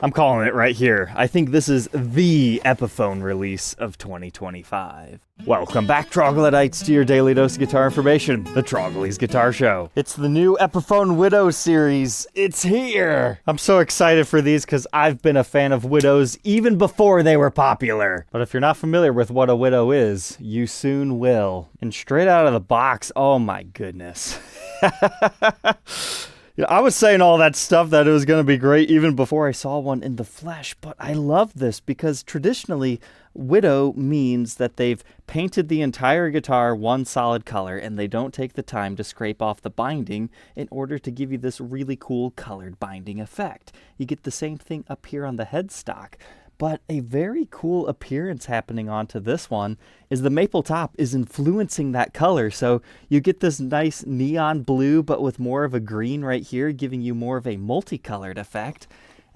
I'm calling it right here. I think this is the Epiphone release of 2025. Welcome back, troglodytes, to your daily dose of guitar information, the Trogly's Guitar Show. It's the new Epiphone Widows series. It's here! I'm so excited for these because I've been a fan of Widows even before they were popular. But if you're not familiar with what a Widow is, you soon will. And straight out of the box, oh my goodness. I was saying all that stuff that it was going to be great even before I saw one in the flesh, but I love this because traditionally, Widow means that they've painted the entire guitar one solid color and they don't take the time to scrape off the binding in order to give you this really cool colored binding effect. You get the same thing up here on the headstock. But a very cool appearance happening onto this one is the maple top is influencing that color. So you get this nice neon blue, but with more of a green right here, giving you more of a multicolored effect.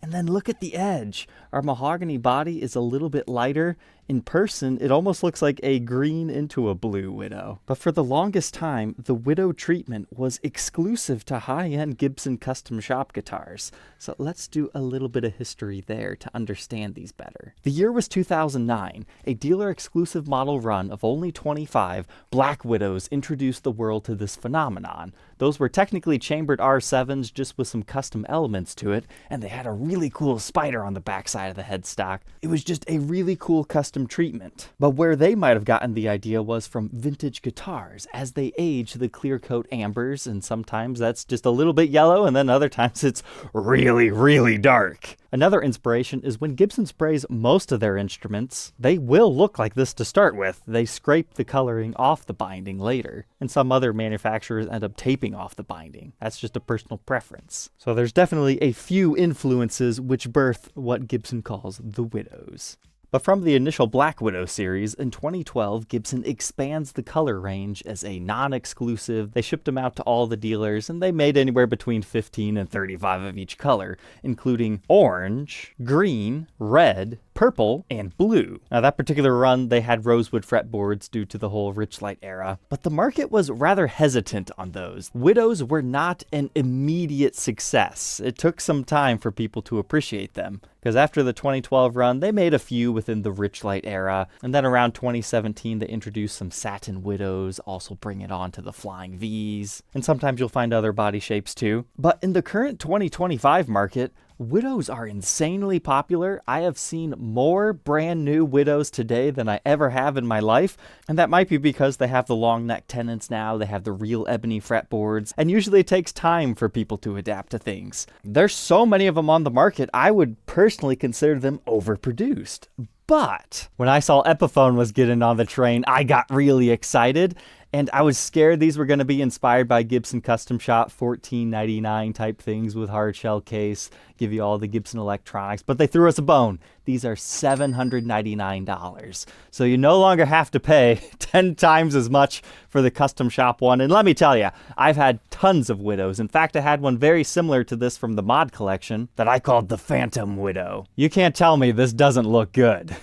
And then look at the edge. Our mahogany body is a little bit lighter. In person, it almost looks like a green into a blue Widow. But for the longest time, the Widow treatment was exclusive to high-end Gibson custom shop guitars. So let's do a little bit of history there to understand these better. The year was 2009. A dealer-exclusive model run of only 25 Black Widows introduced the world to this phenomenon. Those were technically chambered R7s just with some custom elements to it, and they had a really cool spider on the backside of the headstock. It was just a really cool custom treatment. But where they might have gotten the idea was from vintage guitars. As they age, the clear coat ambers, and sometimes that's just a little bit yellow, and then other times it's really, really dark. Another inspiration is when Gibson sprays most of their instruments, they will look like this to start with. They scrape the coloring off the binding later, and some other manufacturers end up taping off the binding. That's just a personal preference. So there's definitely a few influences which birth what Gibson calls the Widows. But from the initial Black Widow series, in 2012, Gibson expands the color range as a non-exclusive. They shipped them out to all the dealers, and they made anywhere between 15 and 35 of each color, including orange, green, red, purple, and blue. Now that particular run, they had rosewood fretboards due to the whole rich light era, but the market was rather hesitant on those. Widows were not an immediate success. It took some time for people to appreciate them, because after the 2012 run, they made a few within the rich light era, and then around 2017, they introduced some satin Widows, also bring it on to the flying Vs, and sometimes you'll find other body shapes too. But in the current 2025 market, Widows are insanely popular. I have seen more brand new Widows today than I ever have in my life, and that might be because they have the long neck tenants now, they have the real ebony fretboards, and usually it takes time for people to adapt to things. There's so many of them on the market, I would personally consider them overproduced. But when I saw Epiphone was getting on the train, I got really excited. And I was scared these were going to be inspired by Gibson Custom Shop $14.99 type things with hard shell case, give you all the Gibson electronics, but they threw us a bone. These are $799. So you no longer have to pay 10 times as much for the Custom Shop one. And let me tell you, I've had tons of Widows. In fact, I had one very similar to this from the mod collection that I called the Phantom Widow. You can't tell me this doesn't look good.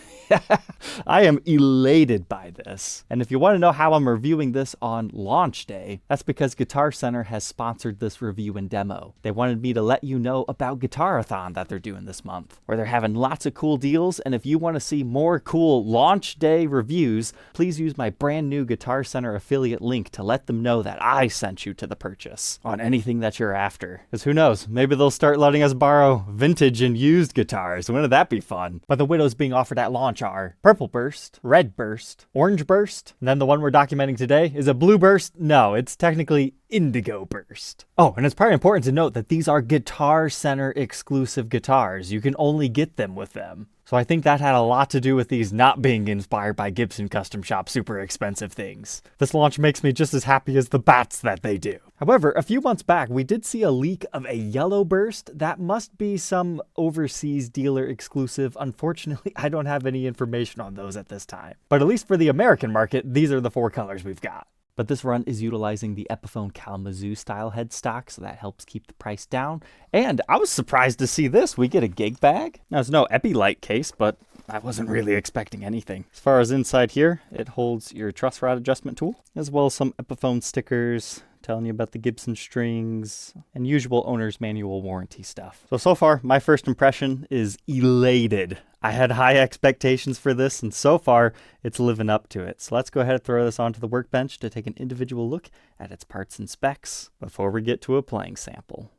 I am elated by this. And if you want to know how I'm reviewing this on launch day, that's because Guitar Center has sponsored this review and demo. They wanted me to let you know about Guitar-A-Thon that they're doing this month, where they're having lots of cool deals. And if you want to see more cool launch day reviews, please use my brand new Guitar Center affiliate link to let them know that I sent you to the purchase on anything that you're after. Because who knows, maybe they'll start letting us borrow vintage and used guitars. Wouldn't that be fun? But the Widows being offered at launch are Purple Burst, Red Burst, Orange Burst, and then the one we're documenting today is a Blue Burst. No, it's technically Indigo Burst. Oh, and it's probably important to note that these are Guitar Center exclusive guitars. You can only get them with them. So I think that had a lot to do with these not being inspired by Gibson Custom Shop super expensive things. This launch makes me just as happy as the bats that they do. However, a few months back, we did see a leak of a Yellow Burst. That must be some overseas dealer exclusive. Unfortunately, I don't have any information on those at this time. But at least for the American market, these are the 4 colors we've got. But this run is utilizing the Epiphone Kalamazoo style headstock, so that helps keep the price down. And I was surprised to see this. We get a gig bag. Now, it's no Epi light case, but I wasn't really expecting anything. As far as inside here, it holds your truss rod adjustment tool, as well as some Epiphone stickers, telling you about the Gibson strings, and usual owner's manual warranty stuff. So far, my first impression is elated. I had high expectations for this, and so far, it's living up to it. So let's go ahead and throw this onto the Workbench to take an individual look at its parts and specs before we get to a playing sample.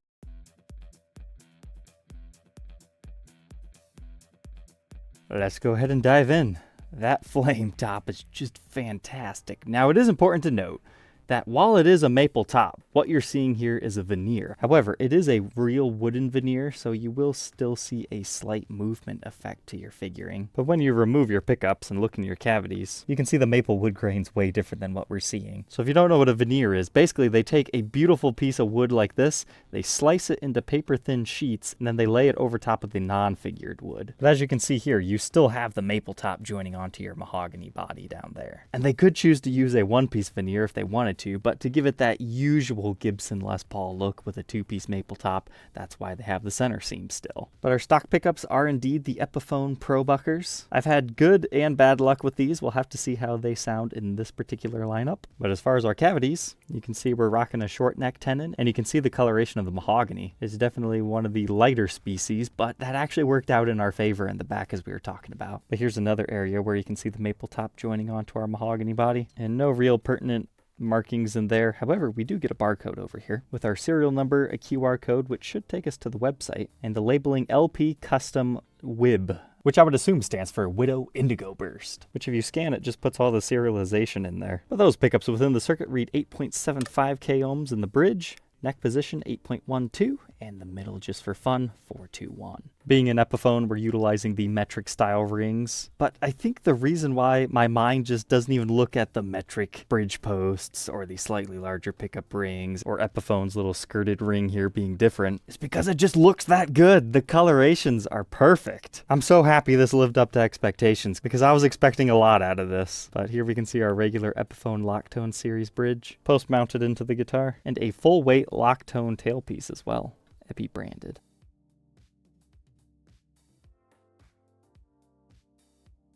Let's go ahead and dive in. That flame top is just fantastic. Now, it is important to note that while it is a maple top, what you're seeing here is a veneer. However, it is a real wooden veneer, so you will still see a slight movement effect to your figuring. But when you remove your pickups and look in your cavities, you can see the maple wood grain's way different than what we're seeing. So if you don't know what a veneer is, basically they take a beautiful piece of wood like this, they slice it into paper-thin sheets, and then they lay it over top of the non-figured wood. But as you can see here, you still have the maple top joining onto your mahogany body down there. And they could choose to use a one-piece veneer if they wanted to, but to give it that usual Gibson Les Paul look with a two-piece maple top, that's why they have the center seam still. But our stock pickups are indeed the Epiphone Pro Buckers. I've had good and bad luck with these. We'll have to see how they sound in this particular lineup. But as far as our cavities, you can see we're rocking a short neck tenon, and you can see the coloration of the mahogany. It's definitely one of the lighter species, but that actually worked out in our favor in the back as we were talking about. But here's another area where you can see the maple top joining onto our mahogany body, and no real pertinent markings in there. However, we do get a barcode over here with our serial number, a QR code, which should take us to the website, and the labeling LP Custom WIB, which I would assume stands for Widow Indigo Burst, which if you scan it just puts all the serialization in there. But those pickups within the circuit read 8.75 k ohms in the bridge, neck position 8.12, and the middle, just for fun, 421. Being an Epiphone, we're utilizing the metric style rings, but I think the reason why my mind just doesn't even look at the metric bridge posts or the slightly larger pickup rings or Epiphone's little skirted ring here being different is because it just looks that good. The colorations are perfect. I'm so happy this lived up to expectations because I was expecting a lot out of this. But here we can see our regular Epiphone Locktone series bridge, post mounted into the guitar, and a full weight Locktone tailpiece as well, Epi branded.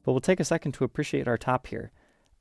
But we'll take a second to appreciate our top here.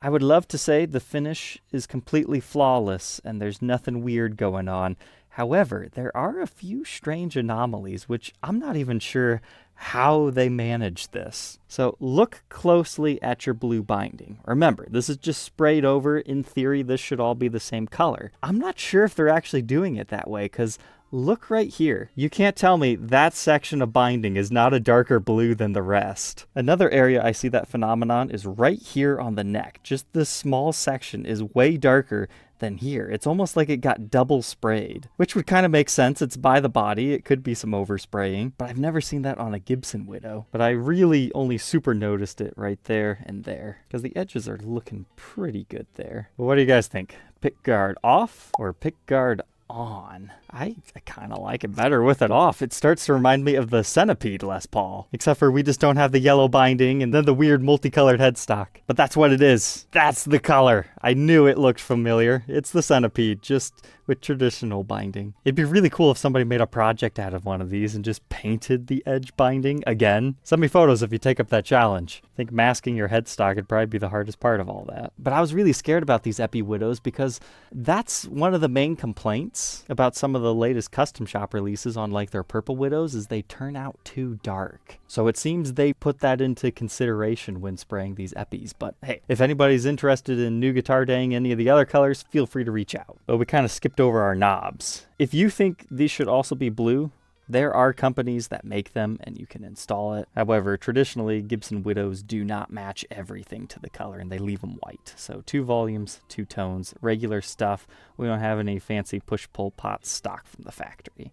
I would love to say the finish is completely flawless and there's nothing weird going on. However, there are a few strange anomalies, which I'm not even sure how they managed this. So look closely at your blue binding. Remember, this is just sprayed over. In theory, this should all be the same color. I'm not sure if they're actually doing it that way, because look right here. You can't tell me that section of binding is not a darker blue than the rest. Another area I see that phenomenon is right here on the neck. Just this small section is way darker than here. It's almost like it got double sprayed, which would kind of make sense. It's by the body. It could be some overspraying, but I've never seen that on a Gibson Widow. But I really only super noticed it right there and there because the edges are looking pretty good there. But what do you guys think? Pick guard off or pick guard on? I kind of like it better with it off. It starts to remind me of the Centipede Les Paul, except for we just don't have the yellow binding and then the weird multicolored headstock. But that's what it is. That's the color. I knew it looked familiar. It's the Centipede, just with traditional binding. It'd be really cool if somebody made a project out of one of these and just painted the edge binding again. Send me photos if you take up that challenge. I think masking your headstock would probably be the hardest part of all that. But I was really scared about these Epi Widows because that's one of the main complaints about some of the latest custom shop releases on like their purple Widows is they turn out too dark. So it seems they put that into consideration when spraying these Epis. But hey, if anybody's interested in new guitar dang any of the other colors, feel free to reach out. But we kind of skipped over our knobs. If you think these should also be blue, there are companies that make them and you can install it. However, traditionally, Gibson Widows do not match everything to the color and they leave them white. So 2 volumes, 2 tones, regular stuff. We don't have any fancy push-pull pots stock from the factory.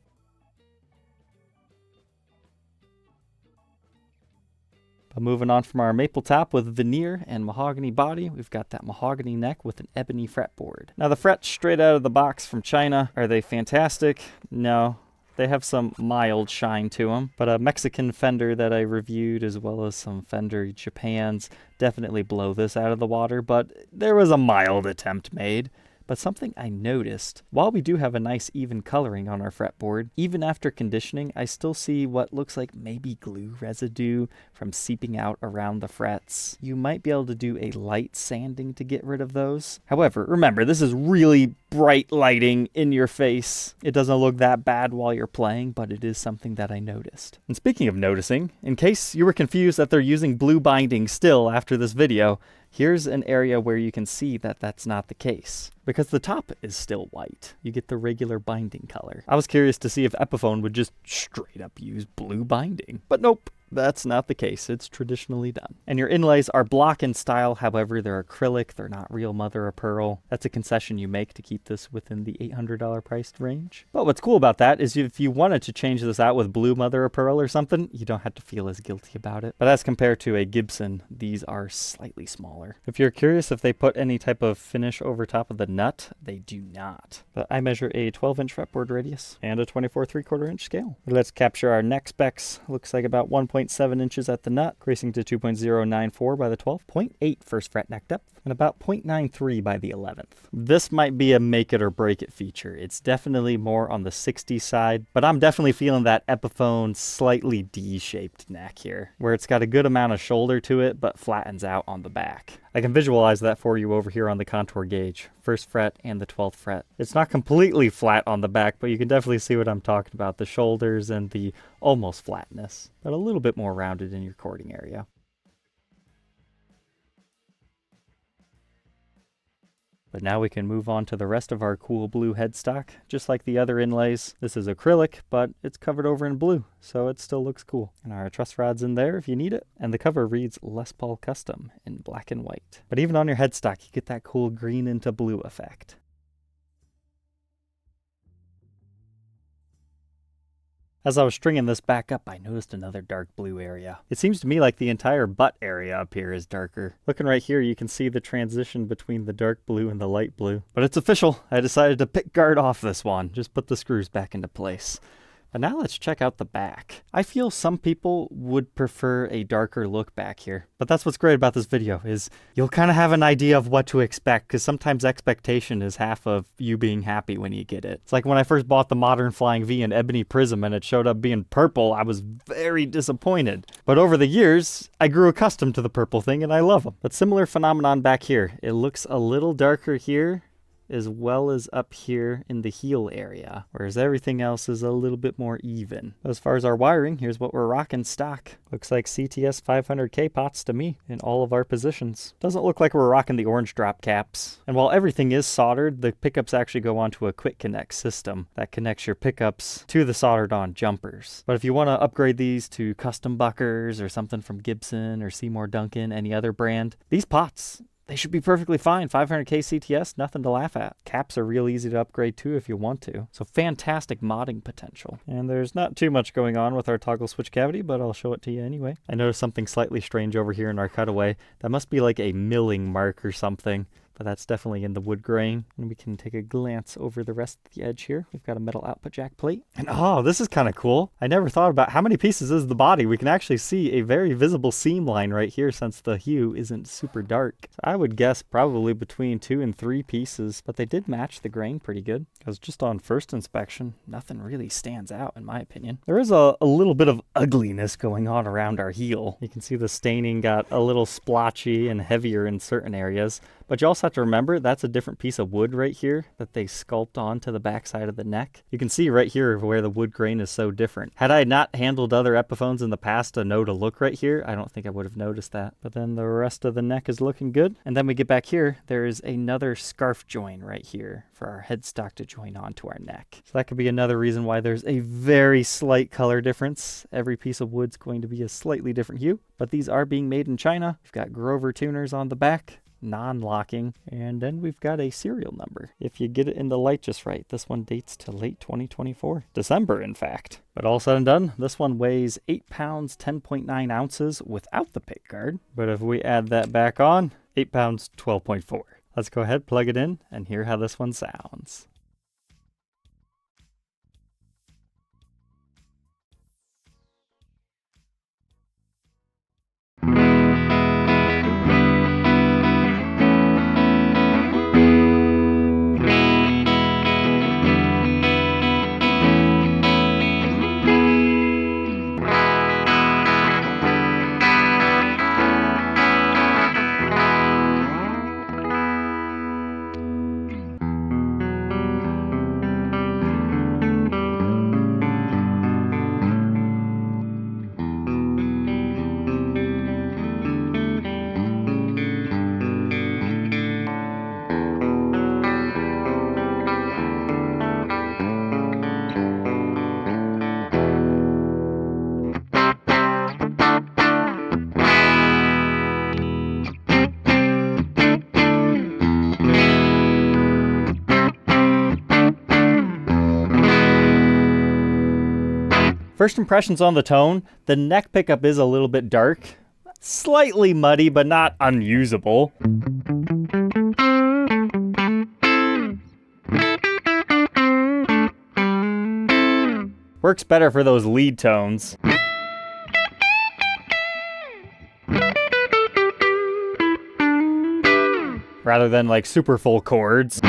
But moving on from our maple top with veneer and mahogany body, we've got that mahogany neck with an ebony fretboard. Now the frets straight out of the box from China, are they fantastic? No. They have some mild shine to them, but a Mexican Fender that I reviewed as well as some Fender Japans definitely blow this out of the water, but there was a mild attempt made. But something I noticed, while we do have a nice even coloring on our fretboard, even after conditioning, I still see what looks like maybe glue residue from seeping out around the frets. You might be able to do a light sanding to get rid of those. However, remember, this is really bright lighting in your face. It doesn't look that bad while you're playing, but it is something that I noticed. And speaking of noticing, in case you were confused that they're using blue binding still after this video, here's an area where you can see that that's not the case, because the top is still white. You get the regular binding color. I was curious to see if Epiphone would just straight up use blue binding, but nope. That's not the case. It's traditionally done. And your inlays are block in style. However, they're acrylic. They're not real mother of pearl. That's a concession you make to keep this within the $800 price range. But what's cool about that is if you wanted to change this out with blue mother of pearl or something, you don't have to feel as guilty about it. But as compared to a Gibson, these are slightly smaller. If you're curious if they put any type of finish over top of the nut, they do not. But I measure a 12-inch fretboard radius and a 24 3/4-inch scale. Let's capture our neck specs. Looks like about 1.7 inches at the nut, increasing to 2.094 by the 12th, 0.8 first fret neck depth, and about 0.93 by the 11th. This might be a make it or break it feature. It's definitely more on the 60 side, but I'm definitely feeling that Epiphone slightly D-shaped neck here, where it's got a good amount of shoulder to it, but flattens out on the back. I can visualize that for you over here on the contour gauge, 1st fret and the 12th fret. It's not completely flat on the back, but you can definitely see what I'm talking about, the shoulders and the almost flatness, but a little bit more rounded in your chording area. But now we can move on to the rest of our cool blue headstock. Just like the other inlays, this is acrylic, but it's covered over in blue, so it still looks cool. And our truss rod's in there if you need it. And the cover reads Les Paul Custom in black and white. But even on your headstock, you get that cool green into blue effect. As I was stringing this back up, I noticed another dark blue area. It seems to me like the entire butt area up here is darker. Looking right here, you can see the transition between the dark blue and the light blue. But it's official. I decided to pick guard off this one. Just put the screws back into place. But now let's check out the back. I feel some people would prefer a darker look back here. But that's what's great about this video, is you'll kind of have an idea of what to expect, because sometimes expectation is half of you being happy when you get it. It's like when I first bought the Modern Flying V in Ebony Prism and it showed up being purple, I was very disappointed. But over the years, I grew accustomed to the purple thing and I love them. But similar phenomenon back here. It looks a little darker here, as well as up here in the heel area, whereas everything else is a little bit more even. As far as our wiring, here's what we're rocking stock. Looks like CTS 500K pots to me in all of our positions. Doesn't look like we're rocking the orange drop caps. And while everything is soldered, the pickups actually go onto a quick connect system that connects your pickups to the soldered on jumpers. But if you want to upgrade these to custom buckers or something from Gibson or Seymour Duncan, any other brand, these pots, they should be perfectly fine. 500K CTS, nothing to laugh at. Caps are real easy to upgrade too if you want to. So fantastic modding potential. And there's not too much going on with our toggle switch cavity, but I'll show it to you anyway. I noticed something slightly strange over here in our cutaway. That must be like a milling mark or something, but that's definitely in the wood grain. And we can take a glance over the rest of the edge here. We've got a metal output jack plate. And oh, this is kind of cool. I never thought about how many pieces is the body. We can actually see a very visible seam line right here since the hue isn't super dark. So I would guess probably between 2 and 3 pieces, but they did match the grain pretty good. Because just on first inspection, nothing really stands out in my opinion. There is a little bit of ugliness going on around our heel. You can see the staining got a little splotchy and heavier in certain areas. But you also have to remember that's a different piece of wood right here that they sculpt onto the backside of the neck. You can see right here where the wood grain is so different. Had I not handled other Epiphones in the past to know to look right here, I don't think I would have noticed that. But then the rest of the neck is looking good. And then we get back here, there is another scarf join right here for our headstock to join onto our neck. So that could be another reason why there's a very slight color difference. Every piece of wood's going to be a slightly different hue, but these are being made in China. We've got Grover tuners on the back, non-locking, and then we've got a serial number. If you get it in the light just right, this one dates to late 2024. December, in fact. But all said and done, this one weighs 8 pounds, 10.9 ounces without the pick guard. But if we add that back on, 8 pounds, 12.4. Let's go ahead, plug it in, and hear how this one sounds. First impressions on the tone, the neck pickup is a little bit dark. Slightly muddy, but not unusable. Works better for those lead tones. Rather than like super full chords.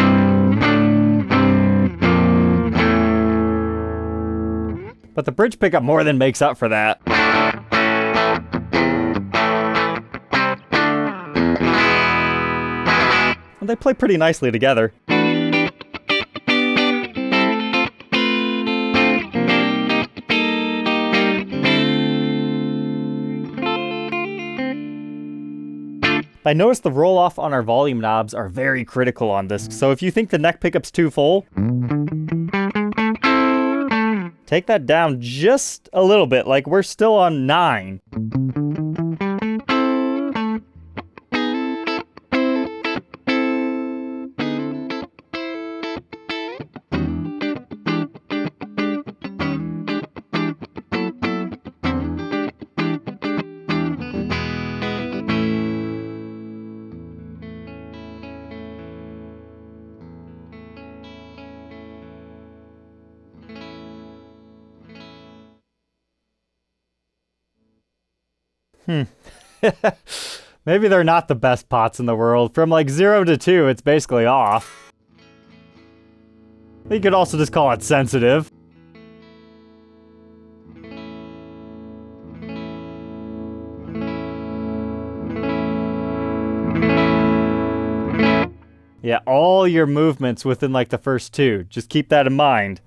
But the bridge pickup more than makes up for that. And they play pretty nicely together. I noticed the roll-off on our volume knobs are very critical on this, so if you think the neck pickup's too full, take that down just a little bit, like we're still on 9. Maybe they're not the best pots in the world. From like 0 to 2, it's basically off. You could also just call it sensitive. Yeah, all your movements within like the first 2. Just keep that in mind.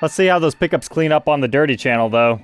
Let's see how those pickups clean up on the dirty channel, though.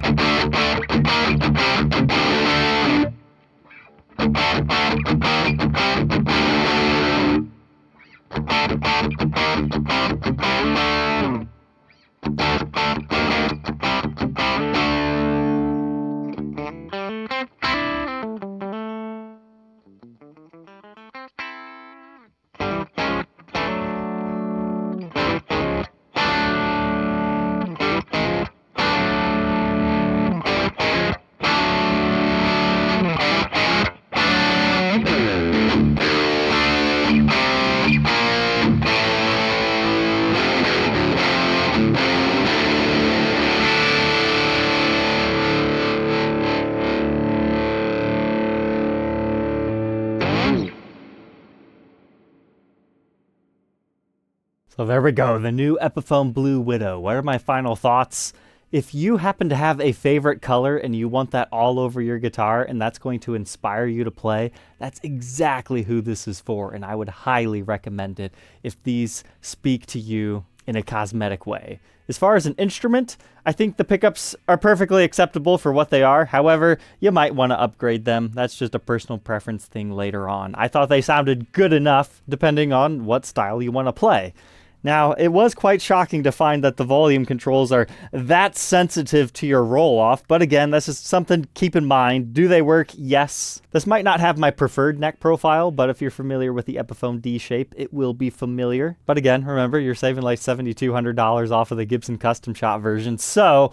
So there we go, the new Epiphone Blue Widow. What are my final thoughts? If you happen to have a favorite color and you want that all over your guitar and that's going to inspire you to play, that's exactly who this is for, and I would highly recommend it if these speak to you in a cosmetic way. As far as an instrument, I think the pickups are perfectly acceptable for what they are. However, you might want to upgrade them. That's just a personal preference thing later on. I thought they sounded good enough depending on what style you want to play. Now, it was quite shocking to find that the volume controls are that sensitive to your roll-off, but again, this is something to keep in mind. Do they work? Yes. This might not have my preferred neck profile, but if you're familiar with the Epiphone D shape, it will be familiar. But again, remember, you're saving like $7,200 off of the Gibson Custom Shop version, so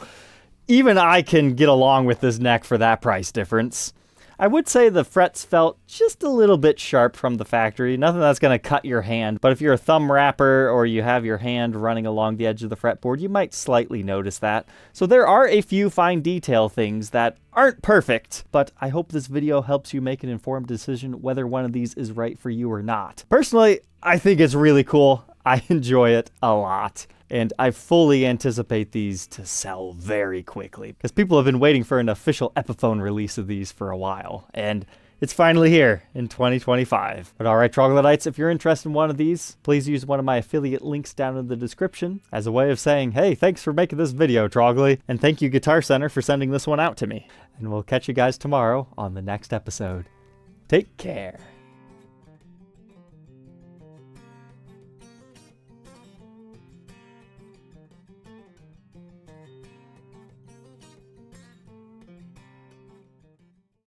even I can get along with this neck for that price difference. I would say the frets felt just a little bit sharp from the factory. Nothing that's going to cut your hand, but if you're a thumb wrapper or you have your hand running along the edge of the fretboard, you might slightly notice that. So there are a few fine detail things that aren't perfect, but I hope this video helps you make an informed decision whether one of these is right for you or not. Personally, I think it's really cool. I enjoy it a lot. And I fully anticipate these to sell very quickly because people have been waiting for an official Epiphone release of these for a while. And it's finally here in 2025. But all right, troglodytes, if you're interested in one of these, please use one of my affiliate links down in the description as a way of saying, hey, thanks for making this video, Trogly. And thank you, Guitar Center, for sending this one out to me. And we'll catch you guys tomorrow on the next episode. Take care.